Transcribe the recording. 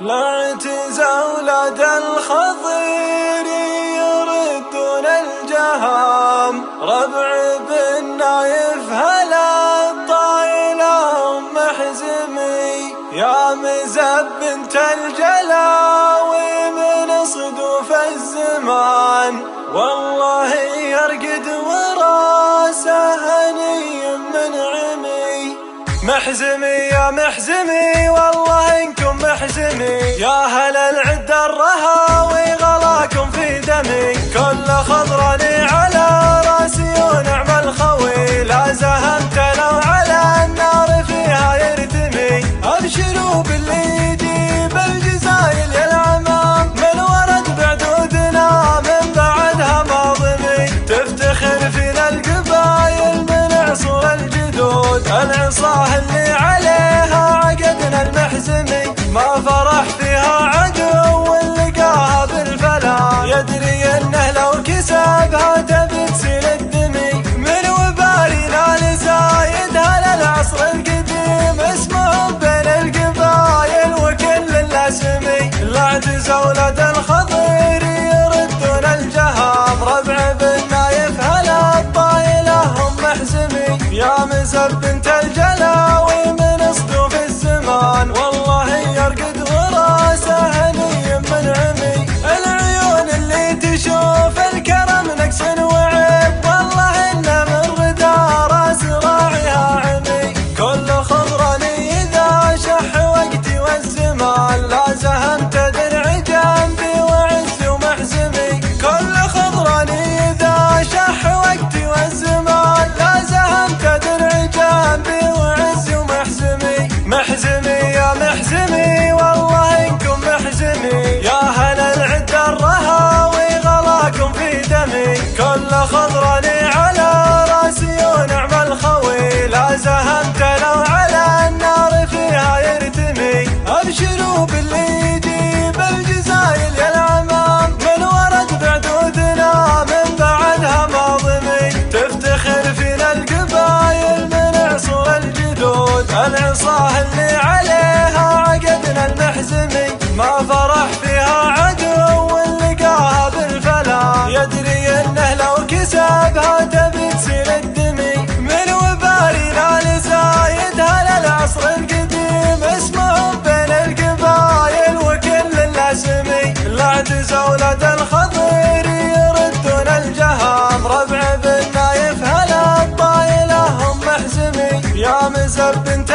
لعتز أولاد الخضير يردون الجهام، ربع بن نايف هلا الطايلة محزمي، يا مزب بنت الجلاوي من صدوف الزمان، والله يرقد وراسه هني من عمي. محزمي يا محزمي والله انكم محزمي، يا هل العد الرهاوي غلاكم في دمي، كل خضراني على راسي ونعم الخوي، لا زهمت لو على النار فيها يرتمي. ابشروا باللي يجيب الجزايل يا العمام، من ورد بعدودنا من بعدها ماضمي، تفتخر فينا القبايل من عصور الجدود، العصاه اللي عليها عقدنا المحزمي، ما فرح فيها عدو لقاها بالفلا، يدري انه لو كسبها تبتسل الدمي، من وبالنا لزايدها للعصر القديم، اسمهم بين القبايل وكل الاسمي. لعتز اولاد الخضير يردون الجهام، ربع بن نايف هلا الطايله هم محزمي، يا مزب بنت الجلاوي من صدوف الزمان، والله يرقد وراسه هني من عمي. العيون اللي تشوف الكرم نقص وعيب، والله انه من غدا راس راعيها عمي، كل خضراني اذا شح وقتي والزمان، لا زهمت درع جنبي وعز ومحزمي، كل خضراني اذا شح وقتي والزمان، لا زهمت درع جنبي وعز ومحزمي. محزمي يا محزمي والله انكم محزمي، يا هل العد الرهاوي غلاكم في دمي، كل خضراني على راسي ونعم الخوي، لا زهمت لو على النار فيها يرتمي. ابشروا باللي يجيب الجزايل يا العمام، من ورد بعدودنا من بعدها ماضمي، تفتخر فينا القبايل من عصور الجدود، العصاه اللي عليها عقدنا المحزمي، ما فرح فيها عدو لقاها بالفلا، يدري انه لو كسبها تبتسل الدمي، من وبالنا لزايدها للعصر القديم، اسمهم بين القبايل وكل الاسمي. لعتز اولاد الخضير يردون الجهام، ربع بن نايف هلا الطايله هم محزمي، يا مزب بنت